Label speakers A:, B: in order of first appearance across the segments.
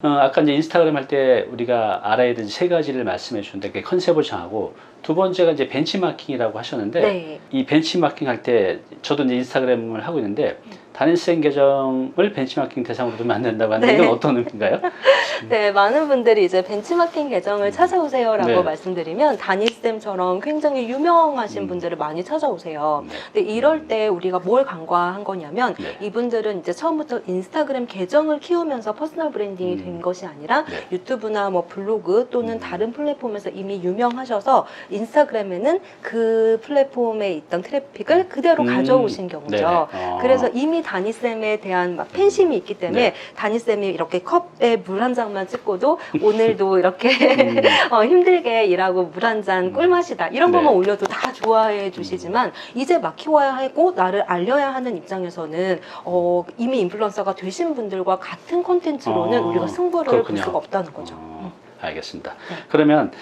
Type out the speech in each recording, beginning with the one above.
A: 아까 이제 인스타그램 할 때 우리가 알아야 되는 세 가지를 말씀해 주셨는데, 그게 컨셉을 정하고, 두 번째가 이제 벤치마킹이라고 하셨는데,
B: 네.
A: 이 벤치마킹 할 때, 저도 이제 인스타그램을 하고 있는데, 담임쌤 계정을 벤치마킹 대상으로 두면 안 된다고 하는데,
B: 네.
A: 이건 어떤 의미인가요?
B: 네, 많은 분들이 이제 벤치마킹 계정을 찾아오세요라고
A: 네.
B: 말씀드리면 다니쌤처럼 굉장히 유명하신 분들을 많이 찾아오세요. 근데 이럴 때 우리가 뭘 간과한 거냐면
A: 네.
B: 이분들은 이제 처음부터 인스타그램 계정을 키우면서 퍼스널 브랜딩이 된 것이 아니라
A: 네.
B: 유튜브나 뭐 블로그 또는 다른 플랫폼에서 이미 유명하셔서 인스타그램에는 그 플랫폼에 있던 트래픽을 그대로 가져오신 경우죠. 그래서 이미 다니쌤에 대한 막 팬심이 있기 때문에
A: 네.
B: 다니쌤이 이렇게 컵에 물 한 잔만 찍고도 오늘도 이렇게 힘들게 일하고 물 한 잔 꿀맛이다 이런 것만
A: 네.
B: 올려도 다 좋아해 주시지만 이제 막 키워야 하고 나를 알려야 하는 입장에서는 이미 인플루언서가 되신 분들과 같은 콘텐츠로는 우리가 승부를
A: 그렇군요.
B: 볼 수가 없다는 거죠.
A: 알겠습니다.
B: 네.
A: 그러면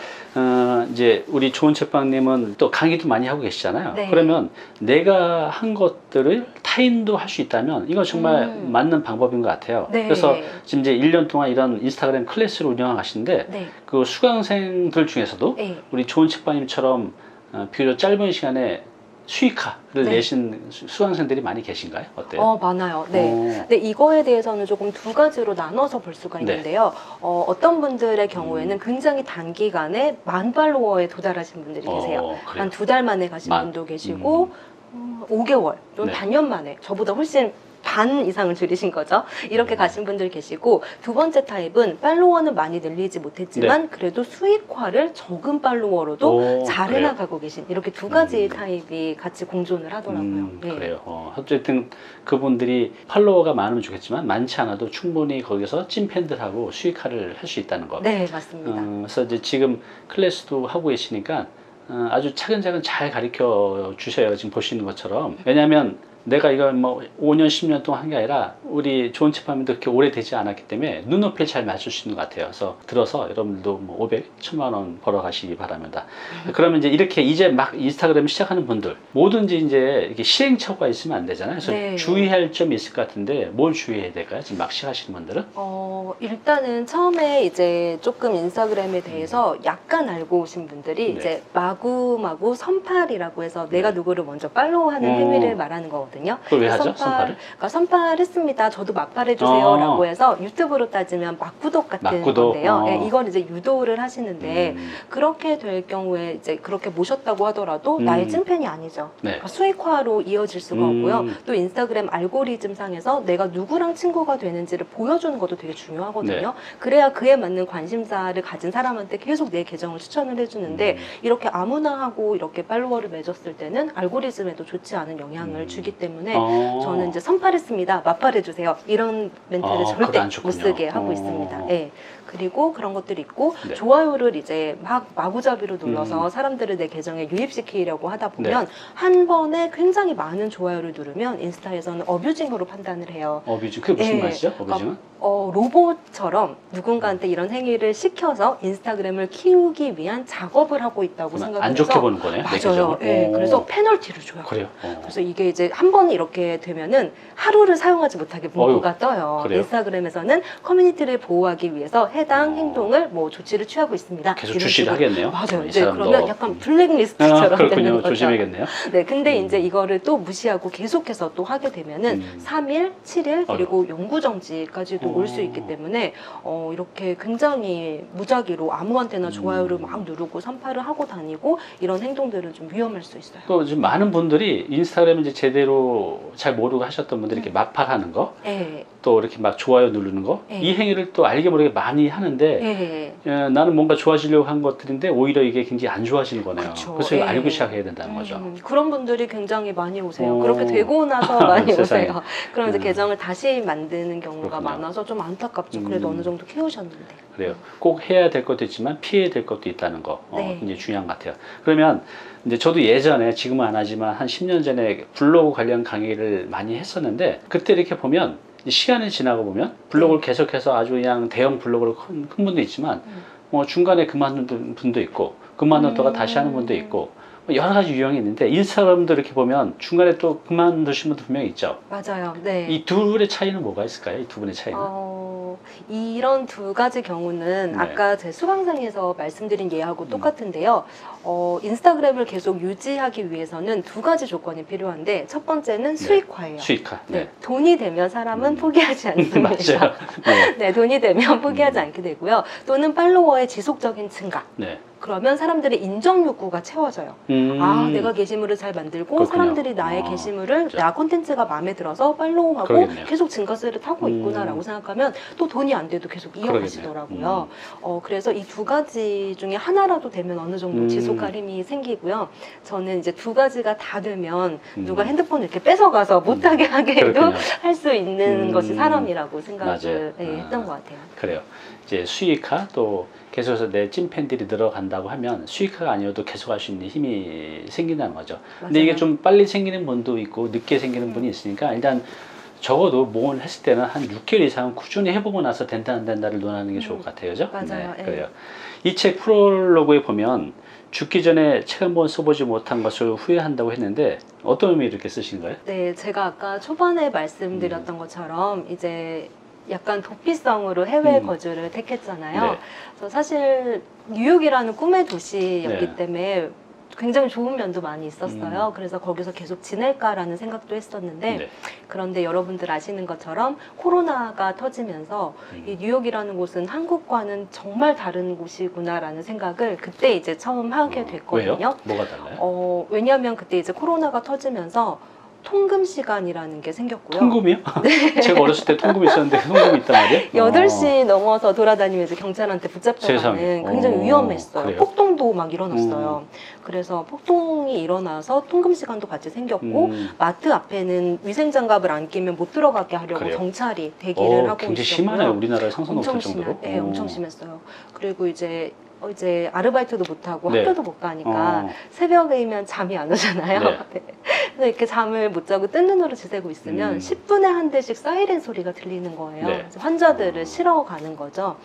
A: 이제 우리 좋은 책방님은 또 강의도 많이 하고 계시잖아요.
B: 네.
A: 그러면 내가 한 것들을 타인도 할 수 있다면 이건 정말 맞는 방법인 것 같아요.
B: 네.
A: 그래서 지금 이제 1년 동안 이런 인스타그램 클래스를 운영하시는데
B: 네.
A: 그 수강생들 중에서도
B: 네.
A: 우리 좋은 책방님처럼 비교적 짧은 시간에 수익화를
B: 네.
A: 내신 수강생들이 많이 계신가요? 어때요?
B: 많아요. 네. 근데 이거에 대해서는 조금 두 가지로 나눠서 볼 수가 있는데요. 어떤 분들의 경우에는 굉장히 단기간에 10,000 팔로워에 도달하신 분들이 계세요.
A: 그래요?
B: 한 2달 만에 가신 분도 계시고 5개월 또는
A: 네.
B: 반년 만에 저보다 훨씬 반 이상을 줄이신 거죠. 이렇게 가신 분들 계시고, 두 번째 타입은 팔로워는 많이 늘리지 못했지만 그래도 수익화를 적은 팔로워로도 잘
A: 그래요?
B: 해나가고 계신 이렇게 두 가지 타입이 같이 공존을 하더라고요. 네.
A: 그래요. 어쨌든 그분들이 팔로워가 많으면 좋겠지만 많지 않아도 충분히 거기서 찐팬들하고 수익화를 할 수 있다는 거.
B: 네, 맞습니다.
A: 그래서 이제 지금 클래스도 하고 계시니까 아주 차근차근 잘 가르쳐 주셔요. 지금 보시는 것처럼. 왜냐하면 내가 이걸 뭐 5년, 10년 동안 한 게 아니라 우리 좋은 책방님도 그렇게 오래되지 않았기 때문에 눈높이를 잘 맞출 수 있는 것 같아요. 그래서 들어서 여러분들도 뭐 500, 1000만 원 벌어 가시기 바랍니다. 그러면 이제 막 인스타그램 시작하는 분들 뭐든지 이제 이렇게 시행착오가 있으면 안 되잖아요. 그래서
B: 네.
A: 주의할 점이 있을 것 같은데 뭘 주의해야 될까요? 지금 막 시작하시는 분들은?
B: 일단은 처음에 이제 조금 인스타그램에 대해서 약간 알고 오신 분들이
A: 네.
B: 이제 마구마구 선팔이라고 해서 내가 누구를 먼저 팔로우하는 행위를 말하는 거거든요.
A: 그걸 왜 하죠? 선팔을?
B: 그러니까 선팔했습니다. 저도 맞팔해주세요. 라고 해서 유튜브로 따지면 막구독 같은
A: 막구독.
B: 건데요. 네, 이걸 이제 유도를 하시는데 그렇게 될 경우에 이제 그렇게 모셨다고 하더라도 나의 찐팬이 아니죠.
A: 네.
B: 그러니까 수익화로 이어질 수가 없고요. 또 인스타그램 알고리즘 상에서 내가 누구랑 친구가 되는지를 보여주는 것도 되게 중요하거든요.
A: 네.
B: 그래야 그에 맞는 관심사를 가진 사람한테 계속 내 계정을 추천을 해주는데 이렇게 아무나 하고 이렇게 팔로워를 맺었을 때는 알고리즘에도 좋지 않은 영향을 주기 때문에 저는 이제 선팔했습니다. 맞팔해주세요. 이런 멘트를 절대
A: 그건 안
B: 못
A: 좋군요.
B: 쓰게 하고 있습니다. 예. 그리고 그런 것들이 있고
A: 네.
B: 좋아요를 이제 막 마구잡이로 눌러서 사람들을 내 계정에 유입시키려고 하다 보면
A: 네.
B: 한 번에 굉장히 많은 좋아요를 누르면 인스타에서는 어뷰징으로 판단을 해요.
A: 어뷰징. 그게 무슨
B: 예.
A: 말이죠? 어뷰징은?
B: 로봇처럼 누군가한테 이런 행위를 시켜서 인스타그램을 키우기 위한 작업을 하고 있다고 생각해서
A: 안 좋게 보는 거네요. 내
B: 맞아요.
A: 계정을?
B: 예, 그래서 페널티를 줘요.
A: 그래요.
B: 그래서 이게 이제 한 번 이렇게 되면은 하루를 사용하지 못하게 문구가 떠요.
A: 그래요?
B: 인스타그램에서는 커뮤니티를 보호하기 위해서 해당 행동을 뭐 조치를 취하고 있습니다.
A: 계속
B: 이런
A: 주시를
B: 식으로.
A: 하겠네요.
B: 맞아요.
A: 이
B: 이제
A: 사람도.
B: 그러면 약간 블랙리스트처럼 되는
A: 그렇군요.
B: 거죠.
A: 조심해야겠네요.
B: 네, 근데 이제 이거를 또 무시하고 계속해서 또 하게 되면은 3일, 7일 그리고 영구정지까지도 올 수 있기 때문에 이렇게 굉장히 무작위로 아무한테나 좋아요를 막 누르고 선팔을 하고 다니고 이런 행동들은 좀 위험할 수 있어요.
A: 또 지금 많은 분들이 인스타그램 이제 제대로 잘 모르고 하셨던 분들이 이렇게 막팔하는 거,
B: 네.
A: 또 이렇게 막 좋아요 누르는 거,
B: 네.
A: 이 행위를 또 알게 모르게 많이 하는데
B: 네.
A: 나는 뭔가 좋아지려고 한 것들인데 오히려 이게 굉장히 안 좋아지는 거네요.
B: 그쵸.
A: 그래서 이거
B: 예.
A: 알고 시작해야 된다는 거죠.
B: 그런 분들이 굉장히 많이 오세요. 그렇게 되고 나서 많이
A: 세상에.
B: 오세요. 그럼 이제 계정을 다시 만드는 경우가
A: 그렇구나.
B: 많아서 좀 안타깝죠. 그래도 어느 정도 키우셨는데.
A: 그래요. 꼭 해야 될 것도 있지만 피해야 될 것도 있다는 거
B: 네.
A: 굉장히 중요한 것 같아요. 그러면 이제 저도 예전에 지금은 안 하지만 한 10년 전에 블로그 관련 강의를 많이 했었는데 그때 이렇게 보면 시간이 지나고 보면 블로그를 계속해서 아주 그냥 대형 블로그로 큰 분도 있지만 중간에 그만둔 분도 있고 그만뒀다가 다시 하는 분도 있고 여러 가지 유형이 있는데 인스타그램도 이렇게 보면 중간에 또 그만두신 분도 분명히 있죠.
B: 맞아요. 네.
A: 이 둘의 차이는 뭐가 있을까요? 이 두 분의 차이는?
B: 이런 두 가지 경우는
A: 네.
B: 아까 제 수강생에서 말씀드린 예하고 똑같은데요. 인스타그램을 계속 유지하기 위해서는 두 가지 조건이 필요한데 첫 번째는 수익화예요.
A: 수익화.
B: 네. 돈이 되면 사람은 포기하지 않습니다.
A: 맞아요. 네.
B: 네, 돈이 되면 포기하지 않게 되고요. 또는 팔로워의 지속적인 증가.
A: 네.
B: 그러면 사람들의 인정 욕구가 채워져요. 아, 내가 게시물을 잘 만들고
A: 그렇군요.
B: 사람들이 나의 게시물을
A: 진짜.
B: 나 콘텐츠가 마음에 들어서 팔로우하고
A: 그러겠네요.
B: 계속 증가세를 타고 있구나라고 생각하면 또 돈이 안 돼도 계속 이어가시더라고요. 그래서 이 두 가지 중에 하나라도 되면 어느 정도 지속할 힘이 생기고요. 저는 이제 두 가지가 다 되면 누가 핸드폰을 이렇게 뺏어가서 못하게 하게 해도
A: 그렇군요.
B: 할 수 있는 것이 사람이라고 생각을
A: 맞아요.
B: 네, 했던 것 같아요.
A: 그래요. 이제 수익화 또 계속해서 내 찐팬들이 늘어간다고 하면 수익화가 아니어도 계속 할 수 있는 힘이 생긴다는 거죠. 근데 이게
B: 맞아요.
A: 좀 빨리 생기는 분도 있고 늦게 생기는 분이 있으니까 일단 적어도 뭘 했을 때는 한 6개월 이상 꾸준히 해보고 나서 된다 안 된다를 논하는 게 좋을 것 같아요. 그죠?
B: 맞아요.
A: 네,
B: 예.
A: 그래요. 이 책 프롤로그에 보면 죽기 전에 책 한 번 써보지 못한 것을 후회한다고 했는데 어떤 의미로 이렇게 쓰신 거예요?
B: 네, 제가 아까 초반에 말씀드렸던 것처럼 이제 약간 도피성으로 해외 거주를 택했잖아요.
A: 네.
B: 그래서 사실 뉴욕이라는 꿈의 도시였기
A: 네.
B: 때문에 굉장히 좋은 면도 많이 있었어요. 그래서 거기서 계속 지낼까라는 생각도 했었는데
A: 네.
B: 그런데 여러분들 아시는 것처럼 코로나가 터지면서 이 뉴욕이라는 곳은 한국과는 정말 다른 곳이구나라는 생각을 그때 이제 처음 하게 됐거든요.
A: 왜요? 뭐가 달라요?
B: 왜냐하면 그때 이제 코로나가 터지면서 통금 시간이라는 게 생겼고요.
A: 통금이요? 제가 어렸을 때 통금이 있었는데 통금이 있단 말이에요?
B: 8시 넘어서 돌아다니면서 경찰한테 붙잡혀가는
A: 세상에.
B: 굉장히 위험했어요.
A: 그래요?
B: 폭동도 막 일어났어요. 그래서 폭동이 일어나서 통금 시간도 같이 생겼고 마트 앞에는 위생장갑을 안 끼면 못 들어가게 하려고
A: 그래요?
B: 경찰이 대기를 하고
A: 굉장히
B: 있었고요.
A: 심하네요. 우리나라에 상상
B: 엄청
A: 못할 정도로.
B: 네, 엄청 심했어요. 그리고 이제 아르바이트도 못 하고
A: 네.
B: 학교도 못 가니까 새벽이면 잠이 안 오잖아요.
A: 네.
B: 네. 그래서 이렇게 잠을 못 자고 뜬 눈으로 지새고 있으면 10분에 한 대씩 사이렌 소리가 들리는 거예요.
A: 네.
B: 그래서 환자들을 실어 가는 거죠.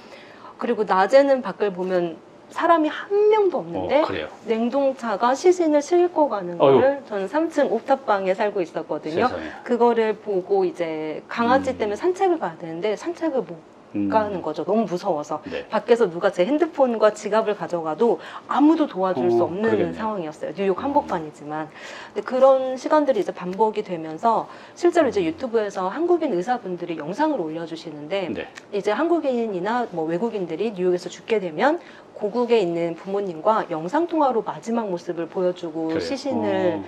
B: 그리고 낮에는 밖을 보면 사람이 한 명도 없는데
A: 그래요.
B: 냉동차가 시신을 싣고 가는 거를 저는 3층 옥탑방에 살고 있었거든요.
A: 세상에.
B: 그거를 보고 이제 강아지 때문에 산책을 가야 되는데 산책을 못 가는 거죠. 너무 무서워서.
A: 네.
B: 밖에서 누가 제 핸드폰과 지갑을 가져가도 아무도 도와줄 수 없는
A: 그러겠네요.
B: 상황이었어요. 뉴욕 한복판이지만. 근데 그런 시간들이 이제 반복이 되면서 실제로 이제 유튜브에서 한국인 의사분들이 영상을 올려주시는데
A: 네.
B: 이제 한국인이나 뭐 외국인들이 뉴욕에서 죽게 되면 고국에 있는 부모님과 영상통화로 마지막 모습을 보여주고
A: 그래요.
B: 시신을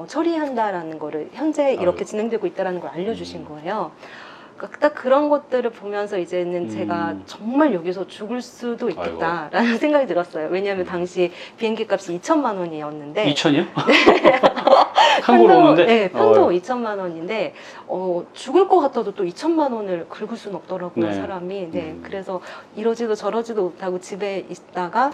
B: 처리한다라는 거를 현재 이렇게 진행되고 있다는 걸 알려주신 거예요. 그러니까 딱 그런 것들을 보면서 이제는 제가 정말 여기서 죽을 수도 있겠다라는 생각이 들었어요. 왜냐하면 당시 비행기 값이 2천만 원이었는데
A: 2천이요? 한국으로 오는데?
B: 네, 편도 2천만 원인데 죽을 것 같아도 또 2천만 원을 긁을 수는 없더라고요.
A: 네.
B: 사람이. 네, 그래서 이러지도 저러지도 못하고 집에 있다가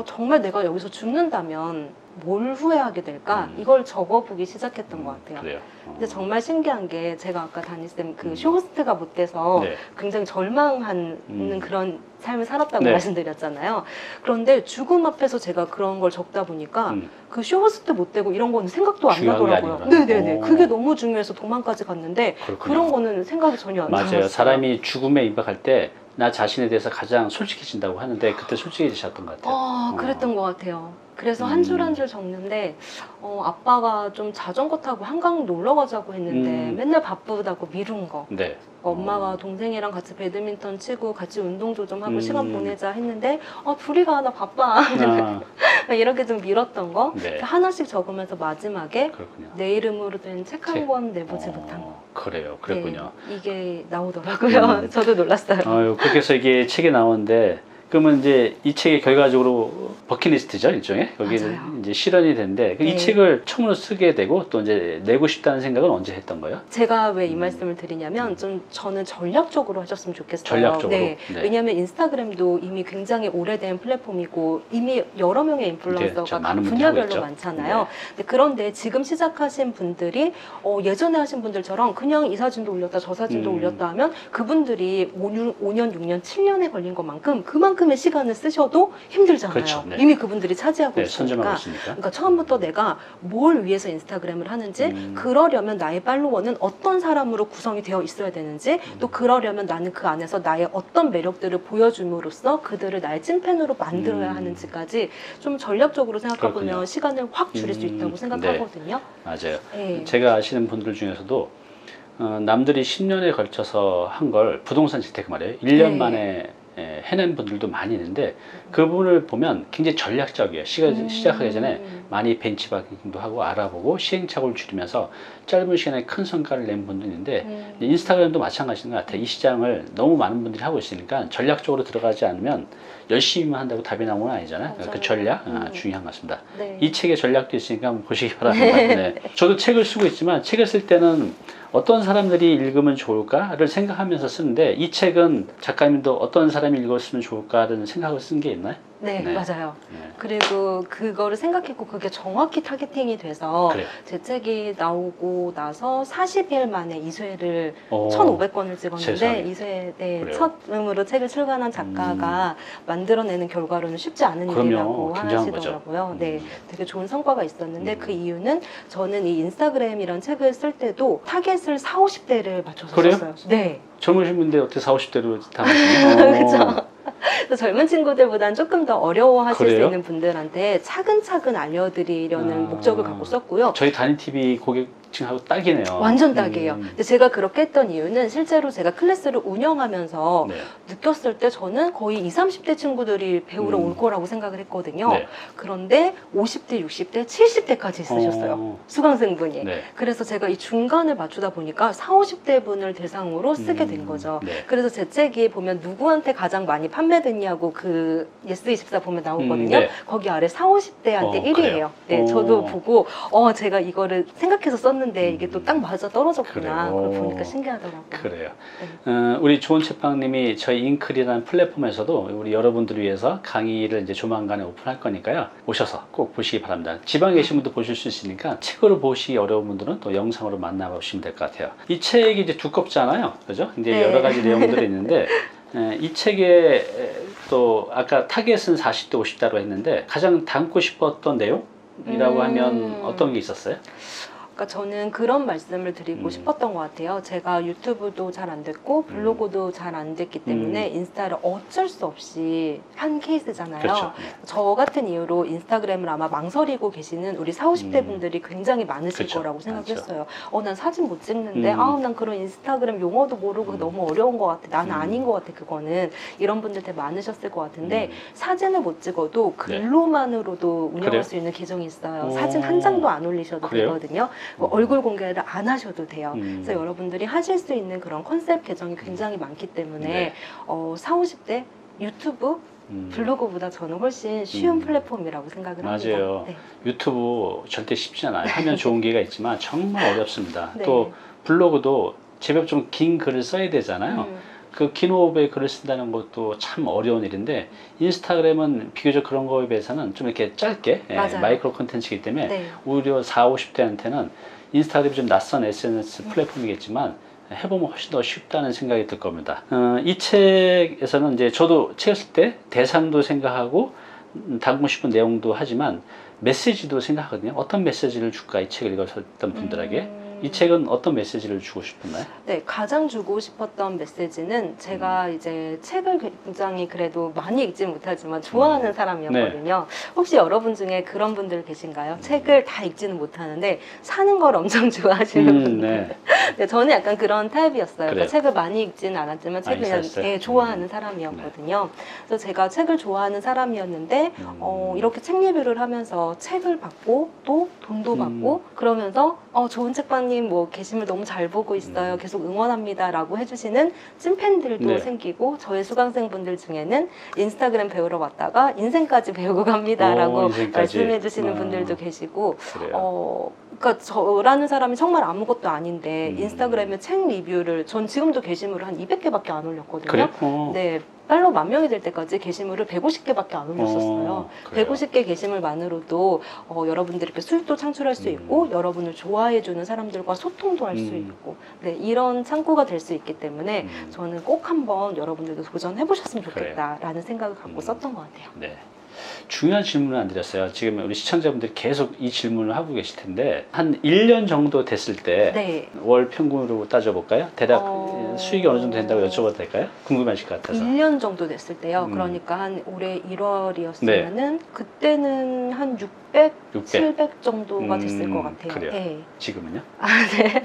B: 정말 내가 여기서 죽는다면 뭘 후회하게 될까? 이걸 적어보기 시작했던 것 같아요.
A: 그래요.
B: 근데 정말 신기한 게 제가 아까 담임쌤 그 쇼호스트가 못 돼서
A: 네.
B: 굉장히 절망하는 그런 삶을 살았다고
A: 네.
B: 말씀드렸잖아요. 그런데 죽음 앞에서 제가 그런 걸 적다 보니까 그 쇼호스트 못 되고 이런 거는 생각도 안
A: 중요한 게
B: 나더라고요.
A: 아니구나.
B: 네네네. 그게 너무 중요해서 도망까지 갔는데
A: 그렇군요.
B: 그런 거는 생각이 전혀 안 나왔어요.
A: 맞아요. 사람이 죽음에 임박할 때 나 자신에 대해서 가장 솔직해진다고 하는데 그때 솔직해지셨던 것 같아요.
B: 그랬던 것 같아요. 그래서 한 줄 한 줄 적는데 아빠가 좀 자전거 타고 한강 놀러 가자고 했는데 맨날 바쁘다고 미룬 거.
A: 네.
B: 엄마가 동생이랑 같이 배드민턴 치고 같이 운동 좀 하고 시간 보내자 했는데 둘이 가 나 바빠 이렇게 좀 미뤘던 거
A: 네.
B: 하나씩 적으면서 마지막에
A: 그렇군요.
B: 내 이름으로 된 책 한 권 내보지 못한 거.
A: 그래요. 그랬군요.
B: 네, 이게 나오더라고요. 저도 놀랐어요.
A: 아유, 그렇게 해서 이게 책이 나오는데 그러면 이제 이 책이 결과적으로 버킷리스트죠, 일종의. 거기는
B: 맞아요.
A: 이제 실현이 되는데 이
B: 네.
A: 책을 처음으로 쓰게 되고 또 이제 내고 싶다는 생각은 언제 했던 거예요?
B: 제가 왜 이 말씀을 드리냐면 좀 저는 전략적으로 하셨으면 좋겠어요.
A: 전략적으로?
B: 네.
A: 네.
B: 왜냐하면 인스타그램도 이미 굉장히 오래된 플랫폼이고 이미 여러 명의
A: 네,
B: 인플루언서가
A: 저
B: 각
A: 많은 분들이 하고
B: 분야별로
A: 있죠.
B: 많잖아요. 그런데 지금 시작하신 분들이 예전에 하신 분들처럼 그냥 이 사진도 올렸다 저 사진도 올렸다 하면 그분들이 5년, 6년, 7년에 걸린 것만큼 그만큼 그만큼의 시간을 쓰셔도 힘들잖아요.
A: 그렇죠. 네.
B: 이미 그분들이 차지하고
A: 네,
B: 있으니까.
A: 선점하고 있으니까.
B: 그러니까 처음부터 내가 뭘 위해서 인스타그램을 하는지, 그러려면 나의 팔로워는 어떤 사람으로 구성이 되어 있어야 되는지, 또 그러려면 나는 그 안에서 나의 어떤 매력들을 보여줌으로써 그들을 나의 찐팬으로 만들어야 하는지까지 좀 전략적으로 생각해보면
A: 그렇군요.
B: 시간을 확 줄일 수 있다고 생각하거든요.
A: 맞아요.
B: 네.
A: 제가 아시는 분들 중에서도 남들이 10년에 걸쳐서 한 걸 부동산 재테크 말이에요. 1년
B: 네.
A: 만에 해낸 분들도 많이 있는데 그 부분을 보면 굉장히 전략적이에요. 시작하기 전에 많이 벤치마킹도 하고 알아보고 시행착오를 줄이면서 짧은 시간에 큰 성과를 낸 분도 있는데 인스타그램도 마찬가지인 것 같아요. 이 시장을 너무 많은 분들이 하고 있으니까 전략적으로 들어가지 않으면 열심히만 한다고 답이 나오는 건 아니잖아요.
B: 맞아요.
A: 그 전략 중요한 것 같습니다.
B: 네.
A: 이 책에 전략도 있으니까 한번 보시기 바랍니다. 네. 저도 책을 쓰고 있지만 책을 쓸 때는 어떤 사람들이 읽으면 좋을까를 생각하면서 쓰는데 이 책은 작가님도 어떤 사람이 읽었으면 좋을까라는 생각을 쓴 게 있나요?
B: 네,
A: 네.
B: 맞아요.
A: 네.
B: 그리고 그거를 생각했고 그게 정확히 타겟팅이 돼서
A: 그래요.
B: 제 책이 나오고 나서 40일 만에 2쇄를
A: 오,
B: 1,500권을 찍었는데
A: 세상에.
B: 2쇄 네,
A: 그래요.
B: 처음으로 책을 출간한 작가가 만들어내는 결과로는 쉽지 않은
A: 그럼요.
B: 일이라고
A: 굉장한
B: 하시더라고요.
A: 거죠.
B: 네, 되게 좋은 성과가 있었는데 그 이유는 저는 이 인스타그램이란 책을 쓸 때도 타겟을 40, 50대를 맞춰서
A: 그래요?
B: 썼어요. 네.
A: 젊으신 분인데 어떻게 40, 50대로 담으시나요?
B: 그렇죠. 그래서 젊은 친구들보다는 조금 더 어려워하실
A: 그래요?
B: 수 있는 분들한테 차근차근 알려드리려는 목적을 갖고 썼고요.
A: 저희 단위 TV 고객층하고 딱이네요.
B: 완전 딱이에요. 근데 제가 그렇게 했던 이유는 실제로 제가 클래스를 운영하면서
A: 네.
B: 느꼈을 때 저는 거의 20, 30대 친구들이 배우러 올 거라고 생각을 했거든요.
A: 네.
B: 그런데 50대, 60대, 70대까지 있으셨어요. 수강생분이.
A: 네.
B: 그래서 제가 이 중간을 맞추다 보니까 40, 50대 분을 대상으로 쓰게 된 거죠.
A: 네.
B: 그래서 제 책이 보면 누구한테 가장 많이 판매됐냐고 그 예스24 보면 나오거든요.
A: 네.
B: 거기 아래 40, 50대한테 1위예요.
A: 그래요?
B: 네,
A: 오.
B: 저도 보고 제가 이거를 생각해서 썼는데 이게 또 딱 맞아 떨어졌구나.
A: 그래요.
B: 그걸 보니까 신기하더라고요.
A: 그래요.
B: 네.
A: 우리 좋은 책방님이 저희 잉클이라는 플랫폼에서도 우리 여러분들을 위해서 강의를 이제 조만간에 오픈할 거니까요. 오셔서 꼭 보시기 바랍니다. 지방에 계신 분도 보실 수 있으니까 책으로 보시기 어려운 분들은 또 영상으로 만나보시면 될 것 같아요. 이 책이 이제 두껍잖아요. 그죠? 이제
B: 네.
A: 여러 가지 내용들이 있는데 이 책에 또 아까 타겟은 40대 50대로 했는데 가장 담고 싶었던 내용이라고 하면 어떤 게 있었어요?
B: 그러니까 저는 그런 말씀을 드리고 싶었던 것 같아요. 제가 유튜브도 잘 안 됐고 블로그도 잘 안 됐기 때문에 인스타를 어쩔 수 없이 한 케이스잖아요.
A: 그렇죠.
B: 저 같은 이유로 인스타그램을 아마 망설이고 계시는 우리 40, 50대 분들이 굉장히 많으실
A: 그렇죠.
B: 거라고 생각했어요.
A: 많죠.
B: 난 사진 못 찍는데 난 그런 인스타그램 용어도 모르고 너무 어려운 것 같아. 나는 아닌 것 같아. 그거는 이런 분들 되게 많으셨을 것 같은데 사진을 못 찍어도 글로만으로도 운영할
A: 그래요?
B: 수 있는 계정이 있어요.
A: 오.
B: 사진 한 장도 안 올리셔도
A: 그래요?
B: 되거든요. 얼굴 공개를 안 하셔도 돼요. 그래서 여러분들이 하실 수 있는 그런 컨셉 계정이 굉장히 많기 때문에
A: 네.
B: 40, 50대 유튜브, 블로그보다 저는 훨씬 쉬운 플랫폼이라고 생각을 합니다.
A: 맞아요.
B: 네.
A: 유튜브 절대 쉽지 않아요. 하면 좋은 기회가 있지만 정말 어렵습니다.
B: 네.
A: 또 블로그도 제법 좀 긴 글을 써야 되잖아요. 그 긴 호흡의 글을 쓴다는 것도 참 어려운 일인데 인스타그램은 비교적 그런 거에 비해서는 좀 이렇게 짧게
B: 맞아요.
A: 마이크로 콘텐츠이기 때문에
B: 네.
A: 오히려 40, 50대한테는 인스타그램이 좀 낯선 SNS 플랫폼이겠지만 해보면 훨씬 더 쉽다는 생각이 들 겁니다. 이 책에서는 이제 저도 책을 쓸 때 대상도 생각하고 담고 싶은 내용도 하지만 메시지도 생각하거든요. 어떤 메시지를 줄까 이 책을 읽었던 분들에게 이 책은 어떤 메시지를 주고 싶었나요?
B: 네, 가장 주고 싶었던 메시지는 제가 이제 책을 굉장히 그래도 많이 읽지 못하지만 좋아하는 사람이었거든요. 혹시 여러분 중에 그런 분들 계신가요? 책을 다 읽지는 못하는데 사는 걸 엄청 좋아하시는 분들.
A: 네.
B: 네, 저는 약간 그런 타입이었어요. 그러니까
A: 그래요?
B: 책을 많이 읽지는 않았지만 책을
A: 많이
B: 그냥
A: 썼어요?
B: 좋아하는 사람이었거든요. 그래서 제가 책을 좋아하는 사람이었는데 이렇게 책 리뷰를 하면서 책을 받고 또 돈도 받고 그러면서 좋은 책방님 뭐 게시물 너무 잘 보고 있어요. 계속 응원합니다라고 해주시는 찐팬들도
A: 네.
B: 생기고 저의 수강생분들 중에는 인스타그램 배우러 왔다가 인생까지 배우고 갑니다라고
A: 인생까지.
B: 말씀해주시는 분들도 계시고
A: 그래요.
B: 그러니까 저라는 사람이 정말 아무것도 아닌데 인스타그램에 책 리뷰를 전 지금도 게시물을 한 200개밖에 안 올렸거든요.
A: 그래요?
B: 네. 팔로우 10,000명이 될 때까지 게시물을 150개밖에 안 올렸었어요.
A: 그래요?
B: 150개 게시물만으로도 여러분들께 수익도 창출할 수 있고 여러분을 좋아해주는 사람들과 소통도 할 수 있고 네, 이런 창구가 될 수 있기 때문에 저는 꼭 한번 여러분들도 도전해보셨으면 좋겠다라는 생각을 갖고 썼던 것 같아요.
A: 네. 중요한 질문을 안 드렸어요. 지금 우리 시청자분들이 계속 이 질문을 하고 계실 텐데 한 1년 정도 됐을 때 월
B: 네.
A: 평균으로 따져볼까요? 대략 수익이 어느 정도 된다고 여쭤봐도 될까요? 궁금하실 것 같아서.
B: 1년 정도 됐을 때요. 그러니까 한 올해 1월이었으면은 그때는 한 600, 700 정도가 됐을 것 같아요.
A: 그래요?
B: 네.
A: 지금은요?
B: 아, 네.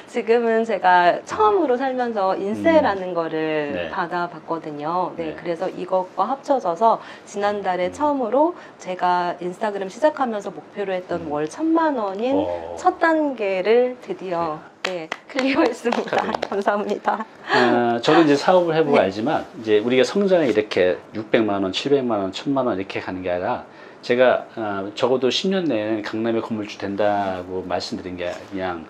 B: 지금은 제가 처음으로 살면서 인세라는 거를
A: 네.
B: 받아봤거든요. 네,
A: 네.
B: 그래서 이것과 합쳐져서 지난달에 처음으로 제가 인스타그램 시작하면서 목표로 했던 월 1,000만 원인 첫 단계를 드디어 클리어했습니다.
A: 축하드립니다.
B: 감사합니다.
A: 저도 이제 사업을 해보고
B: 네.
A: 알지만 이제 우리가 성장이 이렇게 600만 원, 700만 원, 1,000만 원 이렇게 가는 게 아니라 제가 적어도 10년 내에는 강남에 건물주 된다고 말씀드린 게 그냥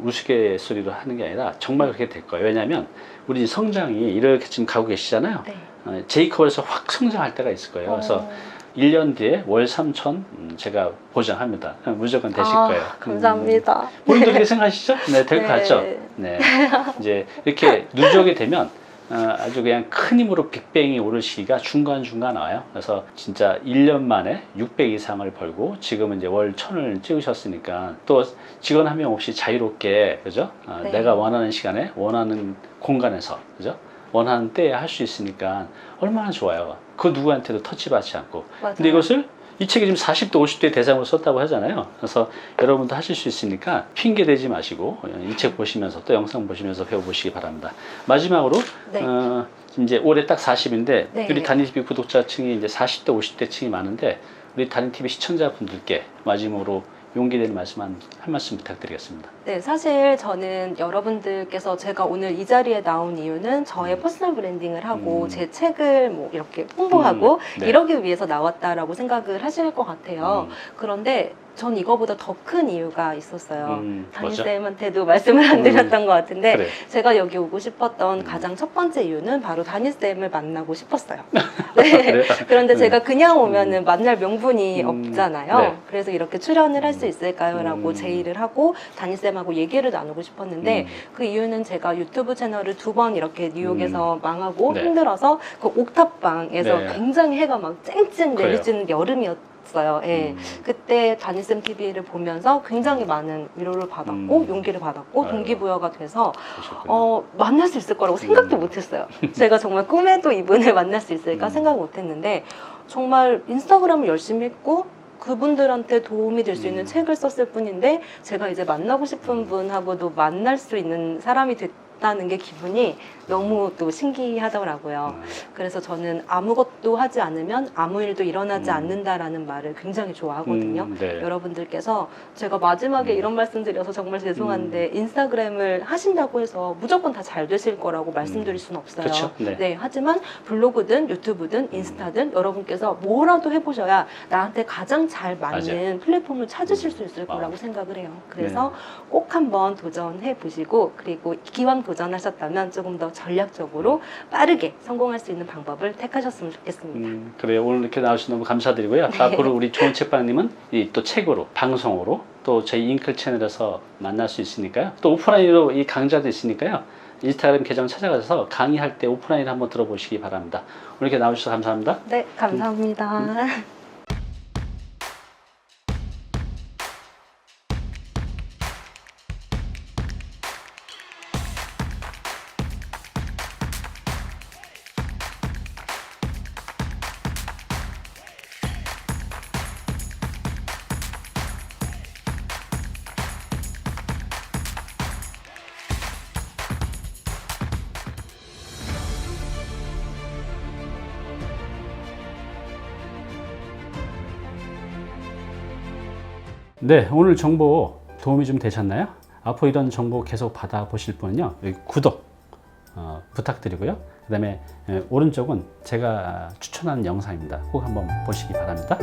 A: 우스갯소리로 하는 게 아니라 정말 그렇게 될 거예요. 왜냐하면 우리 성장이 이렇게 지금 가고 계시잖아요.
B: 네.
A: 제이컵에서 확 성장할 때가 있을 거예요. 그래서 1년 뒤에 월 3천 제가 보장합니다. 무조건 되실 거예요.
B: 감사합니다.
A: 본인도 그렇게 생각하시죠? 네, 될 것 같죠? 네. 이제 이렇게 누적이 되면 아주 그냥 큰 힘으로 빅뱅이 오를 시기가 중간중간 와요. 그래서 진짜 1년 만에 600 이상을 벌고 지금은 이제 월 1,000을 찍으셨으니까 또 직원 한 명 없이 자유롭게, 그죠?
B: 네.
A: 내가 원하는 시간에 원하는 공간에서, 그죠? 원하는 때에 할 수 있으니까 얼마나 좋아요. 그 누구한테도 터치받지 않고.
B: 맞아요.
A: 근데 이것을 이 책이 지금 40대, 50대 대상으로 썼다고 하잖아요. 그래서 여러분도 하실 수 있으니까 핑계 대지 마시고 이 책 보시면서 또 영상 보시면서 배워보시기 바랍니다. 마지막으로
B: 네.
A: 이제 올해 딱 40인데
B: 네.
A: 우리 단위TV 구독자층이 이제 40대, 50대 층이 많은데 우리 단위TV 시청자분들께 마지막으로 용기 내는 말씀 한 말씀 부탁드리겠습니다.
B: 네, 사실 저는 여러분들께서 제가 오늘 이 자리에 나온 이유는 저의 퍼스널 브랜딩을 하고 제 책을 뭐 이렇게 홍보하고
A: 네.
B: 이러기 위해서 나왔다라고 생각을 하실 것 같아요. 그런데 전 이거보다 더 큰 이유가 있었어요.
A: 뭐죠?
B: 담임쌤한테도 말씀을 안 드렸던 것 같은데
A: 그래.
B: 제가 여기 오고 싶었던 가장 첫 번째 이유는 바로 담임쌤을 만나고 싶었어요. 네. 그런데 제가 그냥 오면은 만날 명분이 없잖아요.
A: 네.
B: 그래서 이렇게 출연을 할 수 있을까요? 라고 제의를 하고 담임쌤하고 얘기를 나누고 싶었는데 그 이유는 제가 유튜브 채널을 2번 이렇게 뉴욕에서 망하고
A: 네.
B: 힘들어서 그 옥탑방에서
A: 네.
B: 굉장히 해가 막 쨍쨍
A: 그래요.
B: 내리쬐는 여름이었어요. 예. 그때 담임쌤 TV를 보면서 굉장히 많은 위로를 받았고 용기를 받았고
A: 아유.
B: 동기부여가 돼서
A: 그러셨군요.
B: 만날 수 있을 거라고 생각도 못했어요. 제가 정말 꿈에도 이분을 만날 수 있을까 생각 못했는데 정말 인스타그램을 열심히 했고 그분들한테 도움이 될 수 있는 책을 썼을 뿐인데 제가 이제 만나고 싶은 분하고도 만날 수 있는 사람이 됐다는 게 기분이 너무 또 신기하더라고요. 그래서 저는 아무것도 하지 않으면 아무 일도 일어나지 않는다라는 말을 굉장히 좋아하거든요.
A: 네.
B: 여러분들께서 제가 마지막에 이런 말씀 드려서 정말 죄송한데 인스타그램을 하신다고 해서 무조건 다 잘 되실 거라고 말씀드릴 수는 없어요.
A: 그쵸? 네.
B: 네, 하지만 블로그든 유튜브든 인스타든 여러분께서 뭐라도 해보셔야 나한테 가장 잘 맞는
A: 맞아요.
B: 플랫폼을 찾으실 수 있을 거라고 생각을 해요. 그래서 꼭 한번 도전해 보시고 그리고 기왕 도전하셨다면 조금 더 전략적으로 빠르게 성공할 수 있는 방법을 택하셨으면 좋겠습니다.
A: 그래요. 오늘 이렇게 나와주셔서 너무 감사드리고요. 앞으로 우리 좋은 책방님은 이 또 책으로, 방송으로 또 저희 잉클 채널에서 만날 수 있으니까요. 또 오프라인으로 이 강좌도 있으니까요. 인스타그램 계정 찾아가셔서 강의할 때 오프라인을 한번 들어보시기 바랍니다. 오늘 이렇게 나와주셔서 감사합니다.
B: 네, 감사합니다.
A: 네, 오늘 정보 도움이 좀 되셨나요? 앞으로 이런 정보 계속 받아보실 분은요, 여기 구독 부탁드리고요. 그 다음에 오른쪽은 제가 추천하는 영상입니다. 꼭 한번 보시기 바랍니다.